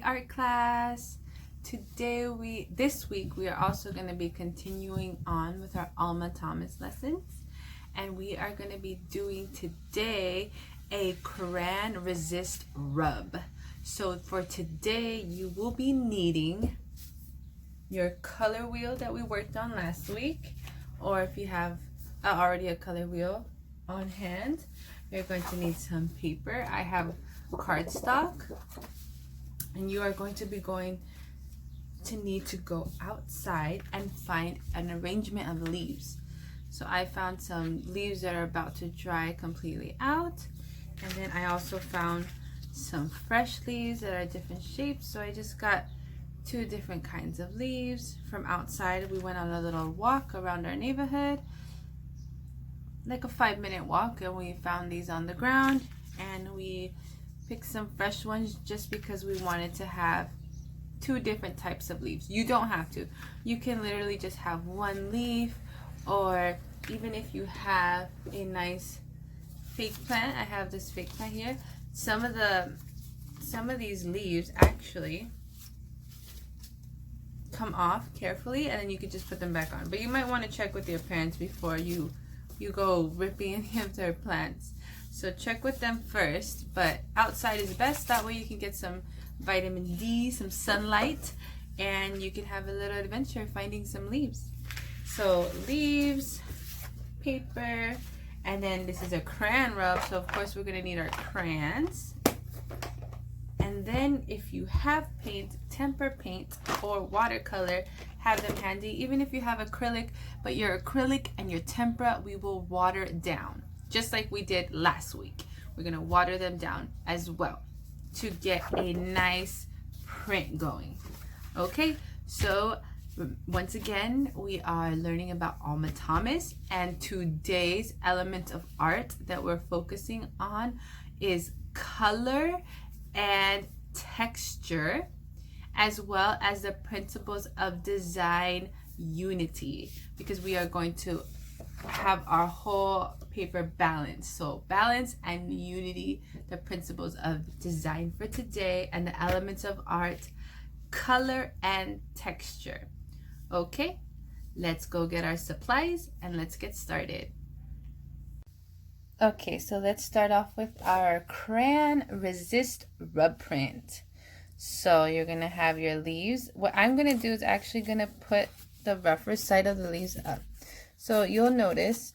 art class. This week we are also going to be continuing on with our Alma Thomas lessons, and we are going to be doing today a crayon resist rub. So for today you will be needing your color wheel that we worked on last week, or if you have already a color wheel on hand, you're going to need some paper. I have cardstock, and you are going to need to go outside and find an arrangement of leaves. So I found some leaves that are about to dry completely out, and then I also found some fresh leaves that are different shapes. So I just got two different kinds of leaves from outside. We went on a little walk around our neighborhood, like a 5-minute walk, and we found these on the ground, and we picked some fresh ones just because we wanted to have two different types of leaves. You don't have to. You can literally just have one leaf, or even if you have a nice fake plant. I have this fake plant here. Some of these leaves actually come off carefully, and then you can just put them back on. But you might want to check with your parents before you go ripping any of their plants. So check with them first, but outside is best. That way you can get some vitamin D, some sunlight, and you can have a little adventure finding some leaves. So leaves, paper, and then this is a crayon rub. So of course we're gonna need our crayons. And then if you have paint, temper paint or watercolor, have them handy. Even if you have acrylic, but your acrylic and your tempera, we will water down, just like we did last week. We're gonna water them down as well to get a nice print going. Okay, so once again, we are learning about Alma Thomas, and today's element of art that we're focusing on is color and texture, as well as the principles of design unity, because we are going to have our whole paper balance. So balance and unity, the principles of design for today, and the elements of art, color and texture. Okay, let's go get our supplies and let's get started. Okay, so let's start off with our crayon resist rub print. So you're gonna have your leaves. What I'm gonna do is actually gonna put the rougher side of the leaves up. So you'll notice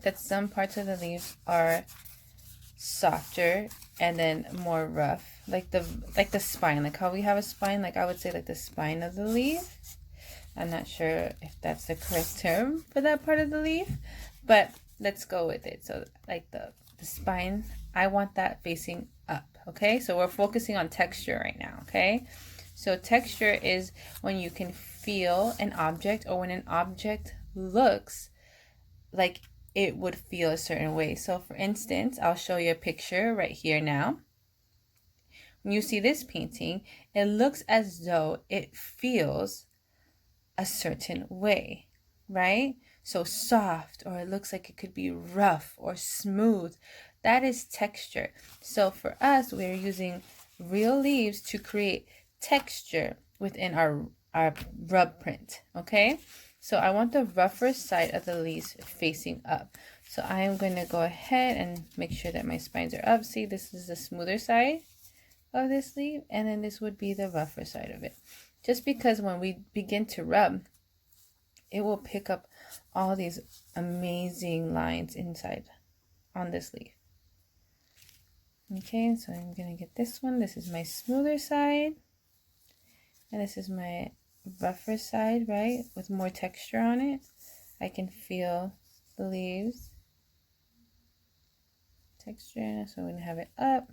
that some parts of the leaves are softer and then more rough, like the spine, like how we have a spine, like I would say like the spine of the leaf. I'm not sure if that's the correct term for that part of the leaf, but let's go with it. So like the spine, I want that facing up. Okay, so we're focusing on texture right now. Okay, so texture is when you can feel an object, or when an object looks like it would feel a certain way. So for instance, I'll show you a picture right here now. When you see this painting, it looks as though it feels a certain way, right? So soft, or it looks like it could be rough or smooth. That is texture. So for us, we're using real leaves to create texture within our rub print. Okay, so I want the rougher side of the leaves facing up. So I am going to go ahead and make sure that my spines are up. See, this is the smoother side of this leaf, and then this would be the rougher side of it. Just because when we begin to rub, it will pick up all these amazing lines inside on this leaf. Okay, so I'm going to get this one. This is my smoother side, and this is my rougher side, right, with more texture on it. I can feel the leaves texture, so I'm going to have it up.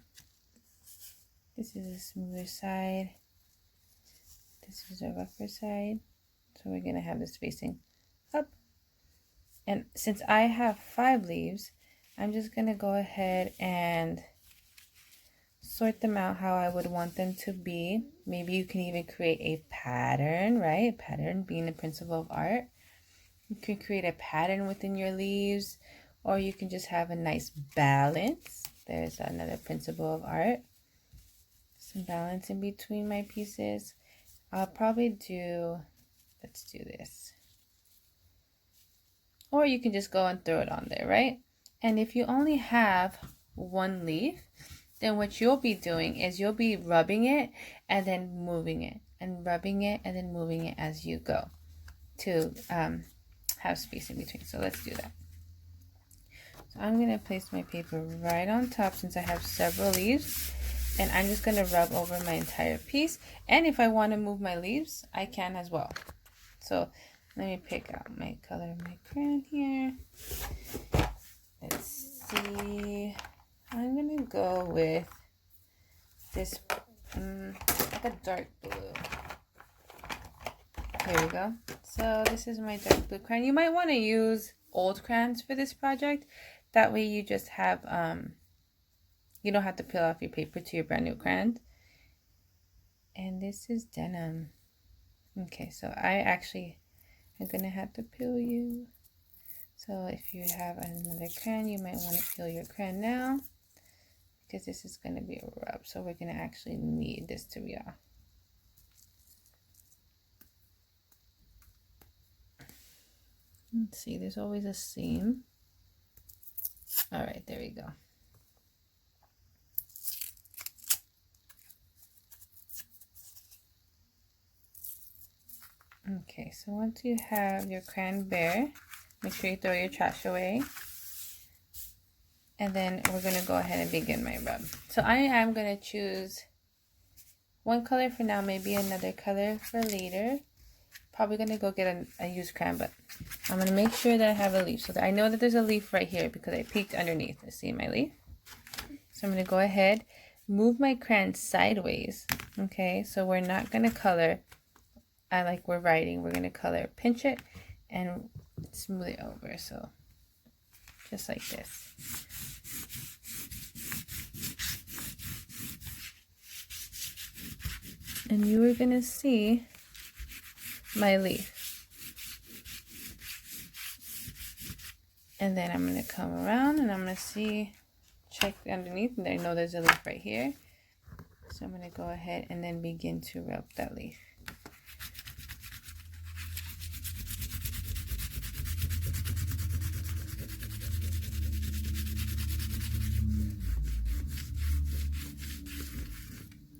This is the smoother side. This is the rougher side. So we're going to have this facing up. And since I have 5 leaves, I'm just going to go ahead and sort them out how I would want them to be. Maybe you can even create a pattern, right? Pattern being the principle of art. You can create a pattern within your leaves, or you can just have a nice balance. There's another principle of art. So balance in between my pieces. I'll probably do, let's do this. Or you can just go and throw it on there, right? And if you only have one leaf, then what you'll be doing is you'll be rubbing it and then moving it, and rubbing it and then moving it as you go to have space in between. So let's do that. So I'm going to place my paper right on top since I have several leaves, and I'm just going to rub over my entire piece. And if I want to move my leaves, I can as well. So let me pick out my color of my crayon here. Let's see. I'm going to go with this, like a dark blue. Here we go. So this is my dark blue crayon. You might want to use old crayons for this project. That way you just have, you don't have to peel off your paper to your brand new crayon. And this is denim. Okay, so I'm going to have to peel you. So if you have another crayon, you might want to peel your crayon now, because this is going to be a rub. So we're going to actually need this to be off. Let's see, there's always a seam. All right, there we go. Okay, so once you have your crayon bare, make sure you throw your trash away. And then we're going to go ahead and begin my rub. So I am going to choose one color for now, maybe another color for later. Probably going to go get a used crayon, but I'm going to make sure that I have a leaf. So that I know that there's a leaf right here because I peeked underneath to see my leaf. So I'm going to go ahead, move my crayon sideways. Okay, so we're not going to color like we're writing. We're going to color, pinch it, and smooth it over. So just like this. And you are going to see my leaf. And then I'm going to come around and I'm going to check underneath, and I know there's a leaf right here. So I'm going to go ahead and then begin to rub that leaf.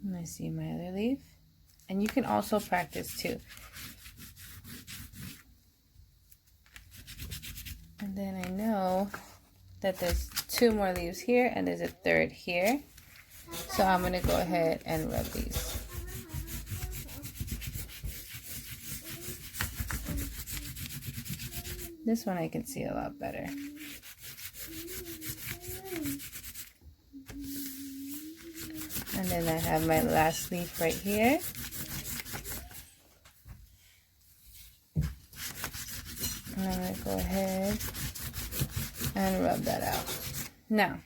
And I see my other leaf. And you can also practice too. And then I know that there's 2 more leaves here and there's a 3rd here. So I'm going to go ahead and rub these. This one I can see a lot better. And then I have my last leaf right here. And I'm going to go ahead and rub that out. Now,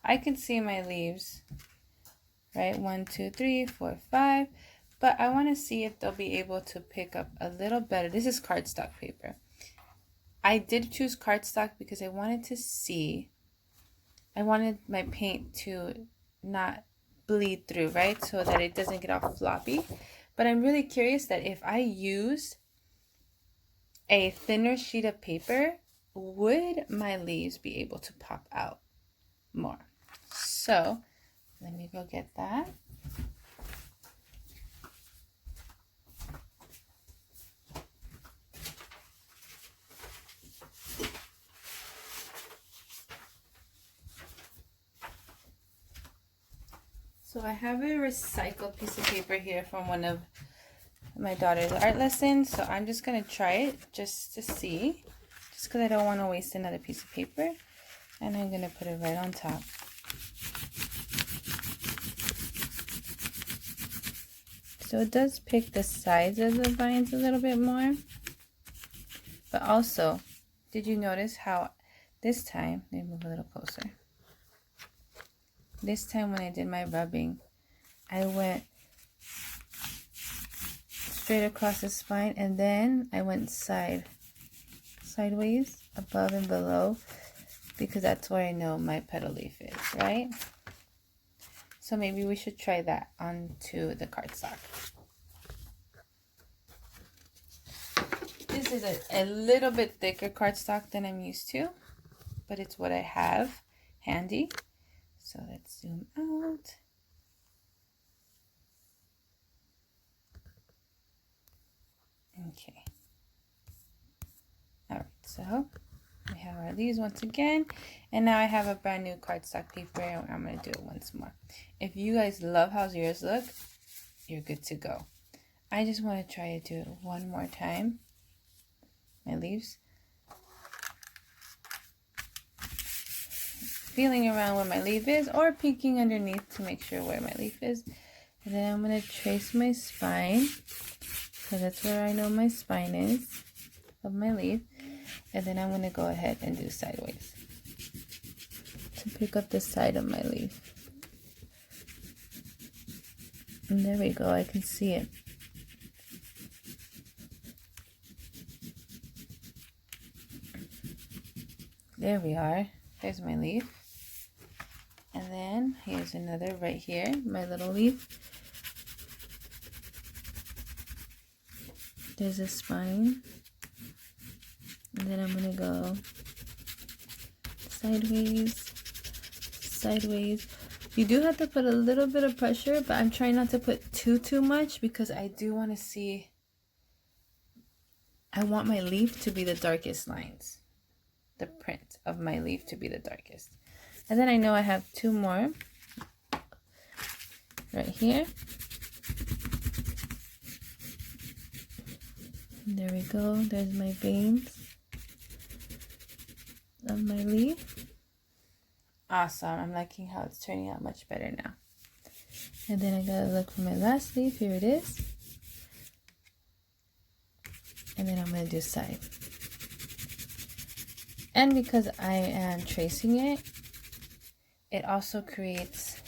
I can see my leaves, right? 1, 2, 3, 4, 5. But I want to see if they'll be able to pick up a little better. This is cardstock paper. I did choose cardstock because I wanted to see, I wanted my paint to not bleed through, right? So that it doesn't get all floppy. But I'm really curious that if I use a thinner sheet of paper, would my leaves be able to pop out more? So let me go get that. So I have a recycled piece of paper here from one of my daughter's art lessons. So I'm just going to try it just to see, just because I don't want to waste another piece of paper. And I'm going to put it right on top. So it does pick the sides of the vines a little bit more. But also, did you notice how this time, let me move a little closer. This time when I did my rubbing, I went straight across the spine, and then I went sideways, above and below, because that's where I know my petal leaf is, right? So maybe we should try that onto the cardstock. This is a little bit thicker cardstock than I'm used to, but it's what I have handy. So let's zoom out. Okay. All right, so we have our leaves once again, and now I have a brand new cardstock paper, and I'm going to do it once more. If you guys love how yours look, you're good to go. I just want to try to do it one more time. My leaves. Feeling around where my leaf is, or peeking underneath to make sure where my leaf is. And then I'm going to trace my spine, because that's where I know my spine is of my leaf. And then I'm going to go ahead and do sideways to pick up the side of my leaf. And there we go, I can see it. There we are. There's my leaf. And then here's another right here, my little leaf. There's a spine. And then I'm going to go sideways, sideways. You do have to put a little bit of pressure, but I'm trying not to put too much because I do want to see, I want my leaf to be the darkest lines. The print of my leaf to be the darkest. And then I know I have two more right here. There we go. There's my veins of my leaf. Awesome. I'm liking how it's turning out much better now. And then I gotta look for my last leaf. Here it is. And then I'm gonna do side. And because I am tracing it, it also creates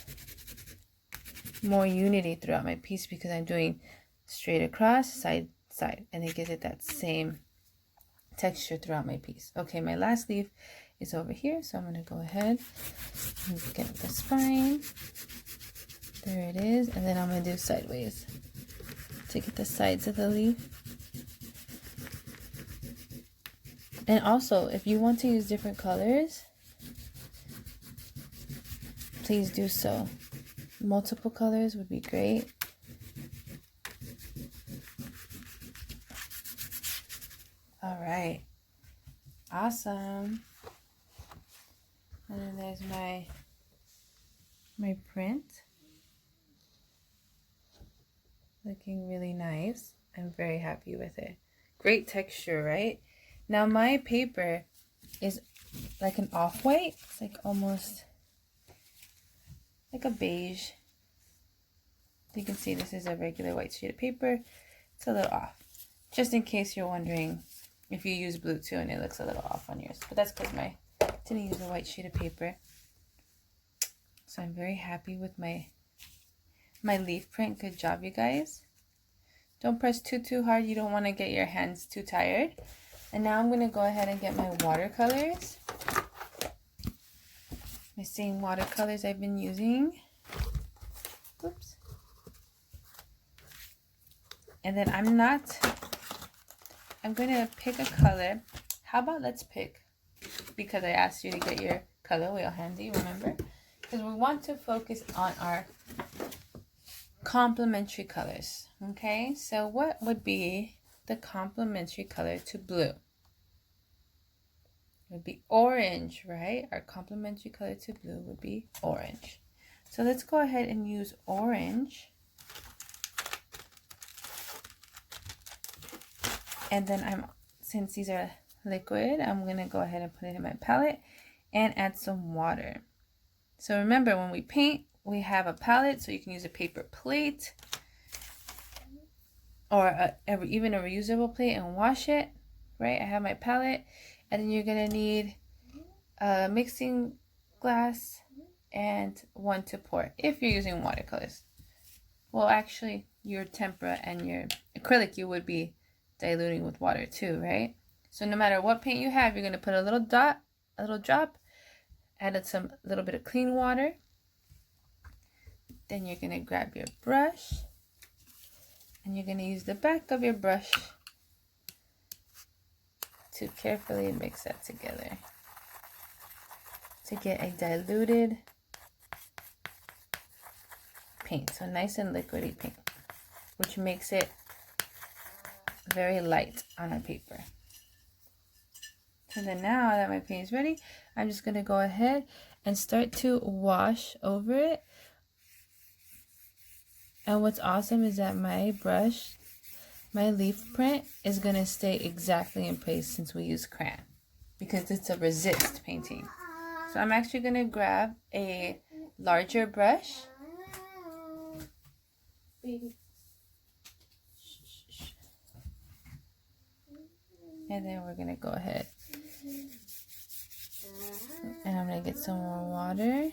more unity throughout my piece because I'm doing straight across, side, side, and it gives it that same texture throughout my piece. Okay, my last leaf is over here, so I'm going to go ahead and get the spine. There it is, and then I'm going to do sideways to get the sides of the leaf. And also, if you want to use different colors, please do so. Multiple colors would be great. All right. Awesome. And then there's my print. Looking really nice. I'm very happy with it. Great texture, right? Now my paper is like an off-white. It's like almost like a beige. You can see this is a regular white sheet of paper. It's a little off. Just in case you're wondering if you use blue too and it looks a little off on yours. But that's because I didn't use a white sheet of paper. So I'm very happy with my leaf print. Good job, you guys. Don't press too hard. You don't want to get your hands too tired. And now I'm going to go ahead and get my watercolors. My same watercolors I've been using. Oops. And then I'm going to pick a color. How about let's pick, because I asked you to get your color wheel handy, remember? Because we want to focus on our complementary colors. Okay, so what would be the complementary color to blue? It would be orange, right? Our complementary color to blue would be orange. So let's go ahead and use orange. And then since these are liquid, I'm going to go ahead and put it in my palette and add some water. So remember, when we paint, we have a palette, so you can use a paper plate or even a reusable plate and wash it, right? I have my palette, and then you're going to need a mixing glass and one to pour if you're using watercolors. Well, actually, your tempera and your acrylic, you would be diluting with water too, right? So no matter what paint you have, you're going to put a little drop, add a little bit of clean water, Then you're going to grab your brush and you're going to use the back of your brush to carefully mix that together to get a diluted paint. So nice and liquidy paint, which makes it very light on our paper. So then now that my paint is ready, I'm just going to go ahead and start to wash over it. And what's awesome is that my brush, my leaf print is going to stay exactly in place since we use crayon, because it's a resist painting. So I'm actually going to grab a larger brush. And then we're going to go ahead and I'm going to get some more water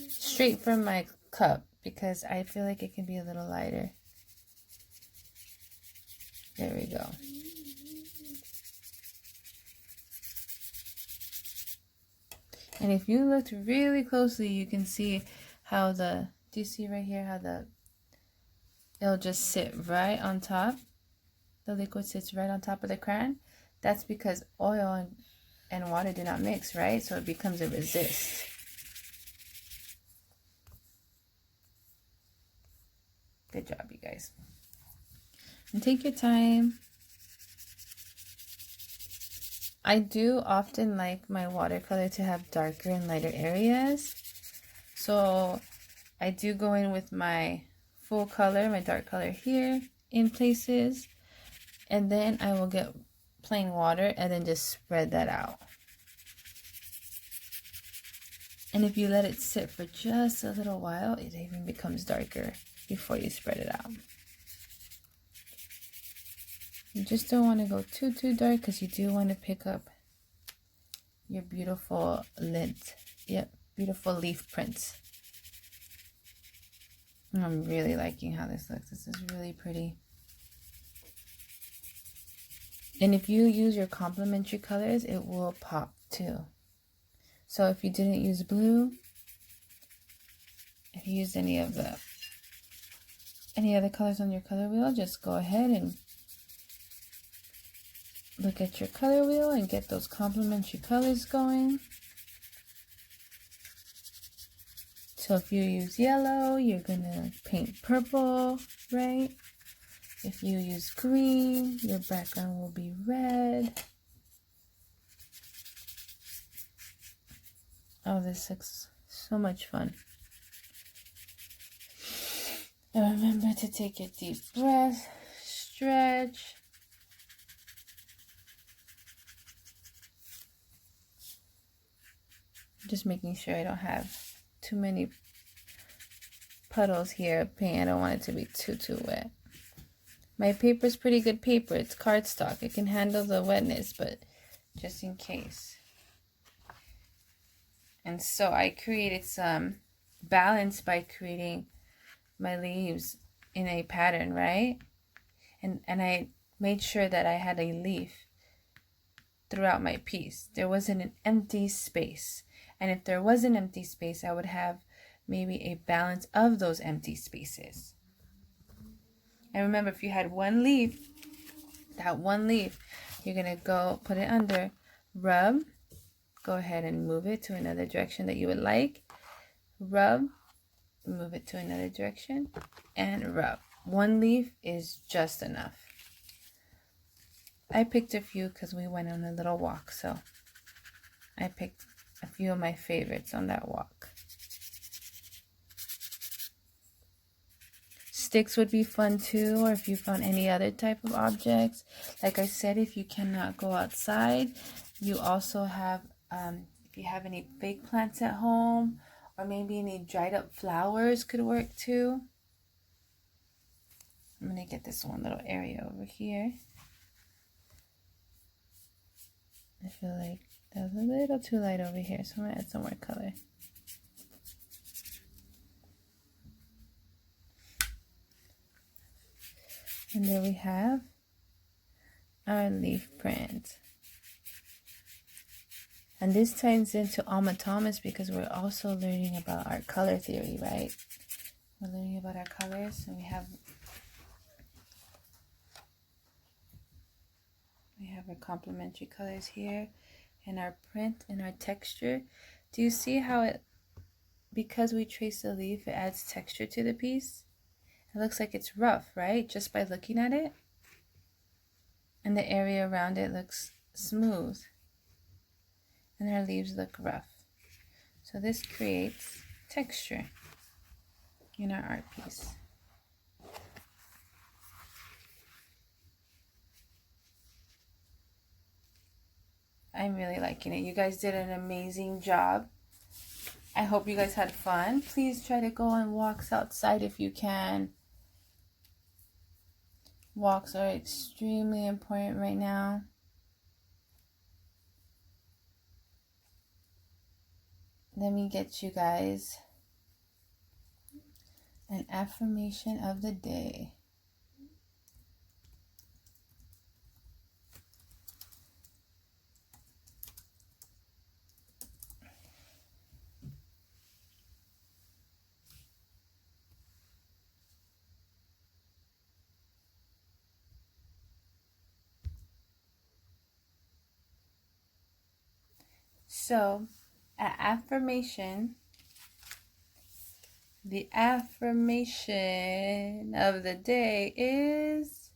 straight from my cup because I feel like it can be a little lighter. There we go. And if you looked really closely, you can see how do you see right here how it'll just sit right on top. The liquid sits right on top of the crayon. That's because oil and water do not mix, right? So it becomes a resist. Good job, you guys. And take your time. I do often like my watercolor to have darker and lighter areas. So I do go in with my full color, my dark color here in places. And then I will get plain water and then just spread that out. And if you let it sit for just a little while, it even becomes darker before you spread it out. You just don't want to go too dark because you do want to pick up your beautiful lint. Yep, beautiful leaf prints. And I'm really liking how this looks. This is really pretty. And if you use your complementary colors, it will pop too. So if you didn't use blue, if you used any other colors on your color wheel, just go ahead and look at your color wheel and get those complementary colors going. So if you use yellow, you're gonna paint purple, right? If you use green, your background will be red. Oh, this looks so much fun. And remember to take a deep breath, stretch. Just making sure I don't have too many puddles here of paint. I don't want it to be too wet. My paper is pretty good paper. It's cardstock. It can handle the wetness, but just in case. And so I created some balance by creating my leaves in a pattern, right? And I made sure that I had a leaf throughout my piece. There wasn't an empty space. And if there was an empty space, I would have maybe a balance of those empty spaces. And remember, if you had one leaf, that one leaf, you're going to go put it under, rub, go ahead and move it to another direction that you would like, rub, move it to another direction, and rub. One leaf is just enough. I picked a few because we went on a little walk, so I picked a few of my favorites on that walk. Sticks would be fun too, or if you found any other type of objects. Like I said, if you cannot go outside, you also have, if you have any fake plants at home, or maybe any dried up flowers could work too. I'm going to get this one little area over here. I feel like that was a little too light over here, so I'm going to add some more color. And there we have our leaf print. And this ties into Alma Thomas because we're also learning about our color theory, right? We're learning about our colors. So we have our complementary colors here and our print and our texture. Do you see how it, because we trace the leaf, it adds texture to the piece? It looks like it's rough, right? Just by looking at it. And the area around it looks smooth. And our leaves look rough. So this creates texture in our art piece. I'm really liking it. You guys did an amazing job. I hope you guys had fun. Please try to go on walks outside if you can. Walks are extremely important right now. Let me get you guys an affirmation of the day. So, the affirmation of the day is: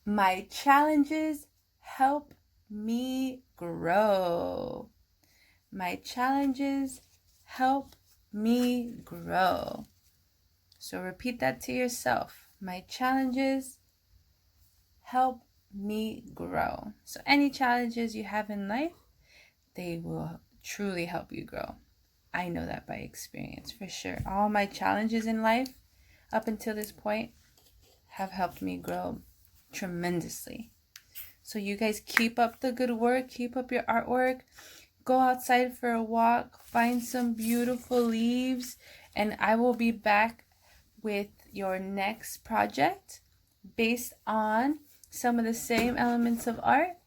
my challenges help me grow. My challenges help me grow. So repeat that to yourself. My challenges help me grow. So any challenges you have in life, they will truly help you grow. I know that by experience, for sure. All my challenges in life up until this point have helped me grow tremendously. So you guys keep up the good work, keep up your artwork, go outside for a walk, find some beautiful leaves, and I will be back with your next project based on some of the same elements of art.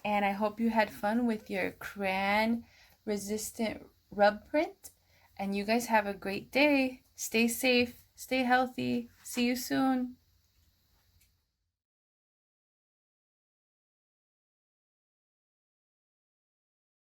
And I hope you had fun with your crayon resistant rub print. And you guys have a great day. Stay safe, stay healthy. See you soon.